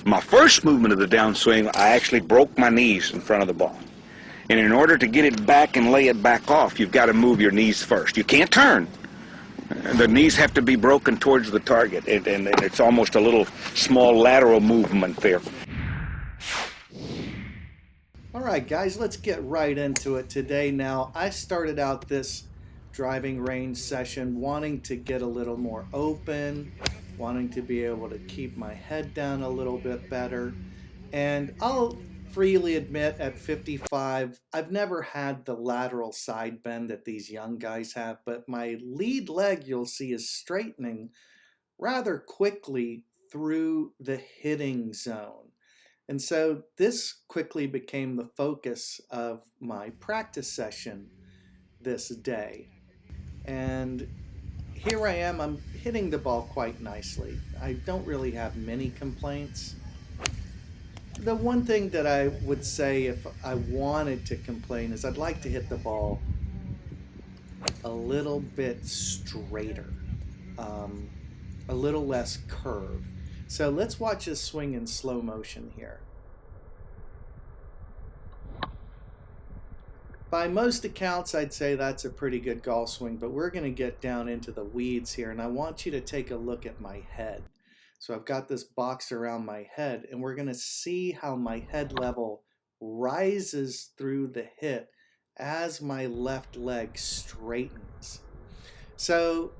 My first movement of the downswing, I actually broke my knees in front of the ball. And in order to get it back and lay it back off, you've got to move your knees first. You can't turn. The knees have to be broken towards the target, and it's almost a little small lateral movement there. All right, guys, let's get right into it today. Now, I started out this driving range session wanting to get a little more open, wanting to be able to keep my head down a little bit better. And I'll freely admit, at 55, I've never had the lateral side bend that these young guys have, but my lead leg, you'll see, is straightening rather quickly through the hitting zone. And so this quickly became the focus of my practice session this day. And here I am, I'm hitting the ball quite nicely. I don't really have many complaints. The one thing that I would say if I wanted to complain is I'd like to hit the ball a little bit straighter, a little less curve. So let's watch this swing in slow motion here. By most accounts, I'd say that's a pretty good golf swing, but we're going to get down into the weeds here, and I want you to take a look at my head. So I've got this box around my head, and we're going to see how my head level rises through the hit as my left leg straightens. So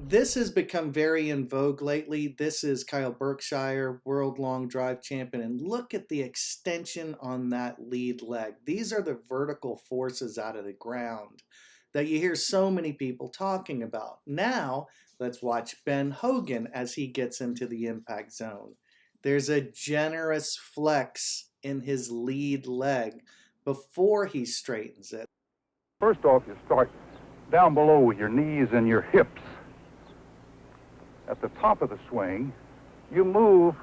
this has become very in vogue lately. This is Kyle Berkshire, world long drive champion, and look at the extension on that lead leg. These are the vertical forces out of the ground that you hear so many people talking about. Now, let's watch Ben Hogan as he gets into the impact zone. There's a generous flex in his lead leg before he straightens it. First off, you start down below with your knees and your hips. At the top of the swing, you move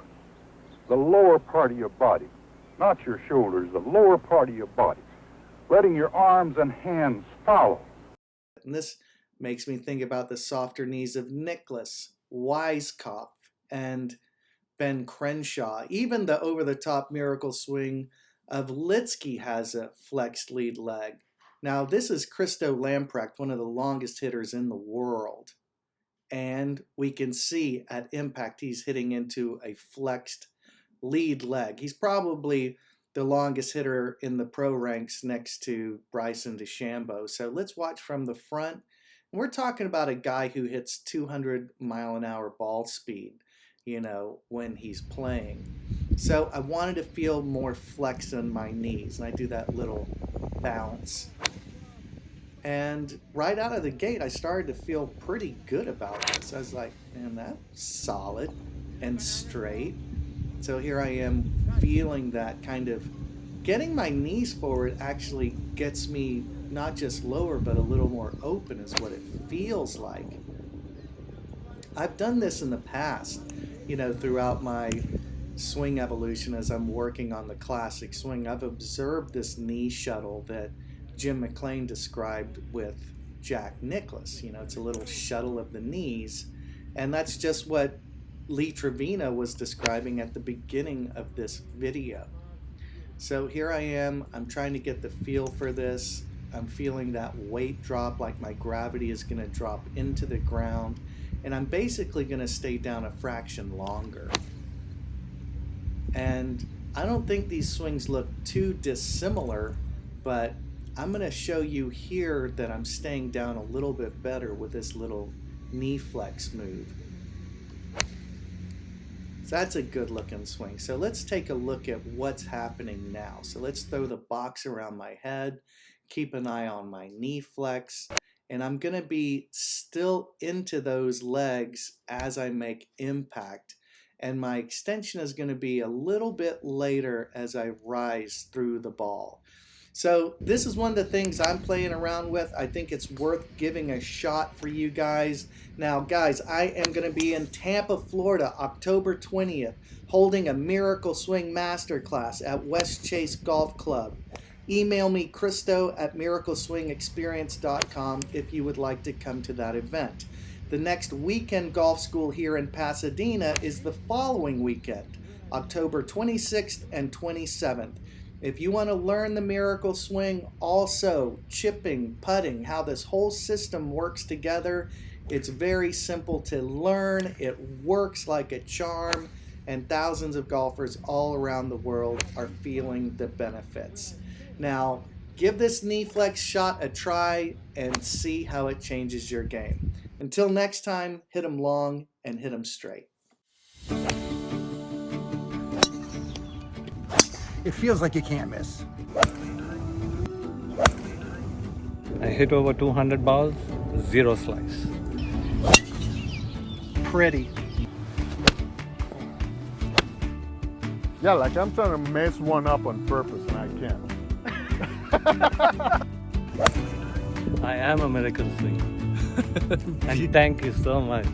the lower part of your body, not your shoulders, the lower part of your body, letting your arms and hands follow. And this makes me think about the softer knees of Nicklaus, Weiskopf, and Ben Crenshaw. Even the over-the-top miracle swing of Litsky has a flexed lead leg. Now, this is Christo Lamprecht, one of the longest hitters in the world. And we can see at impact he's hitting into a flexed lead leg. He's probably the longest hitter in the pro ranks next to Bryson DeChambeau. So let's watch from the front. We're talking about a guy who hits 200-mile-an-hour ball speed, you know, when he's playing. So I wanted to feel more flex on my knees, and I do that little bounce. And right out of the gate, I started to feel pretty good about this. I was like, man, that's solid and straight. So here I am feeling that kind of getting my knees forward actually gets me not just lower, but a little more open is what it feels like. I've done this in the past, you know, throughout my swing evolution as I'm working on the classic swing. I've observed this knee shuttle that Jim McLean described with Jack Nicklaus. You know, it's a little shuttle of the knees, and that's just what Lee Trevino was describing at the beginning of this video. So here I am, I'm trying to get the feel for this. I'm feeling that weight drop, like my gravity is going to drop into the ground, and I'm basically going to stay down a fraction longer. And I don't think these swings look too dissimilar, but I'm going to show you here that I'm staying down a little bit better with this little knee flex move. So that's a good looking swing. So let's take a look at what's happening now. So let's throw the box around my head, keep an eye on my knee flex, and I'm going to be still into those legs as I make impact. And my extension is going to be a little bit later as I rise through the ball. So this is one of the things I'm playing around with. I think it's worth giving a shot for you guys. Now, guys, I am going to be in Tampa, Florida, October 20th, holding a Miracle Swing Masterclass at Westchase Golf Club. Email me, Christo, at miracleswingexperience.com if you would like to come to that event. The next weekend golf school here in Pasadena is the following weekend, October 26th and 27th. If you want to learn the miracle swing, also chipping, putting, how this whole system works together, it's very simple to learn. It works like a charm, and thousands of golfers all around the world are feeling the benefits. Now, give this knee flex shot a try and see how it changes your game. Until next time, hit 'em long and hit 'em straight. It feels like you can't miss. I hit over 200 balls, 0 slice. Pretty. Yeah, like I'm trying to mess one up on purpose and I can't. I am a miracle swinger. And thank you so much.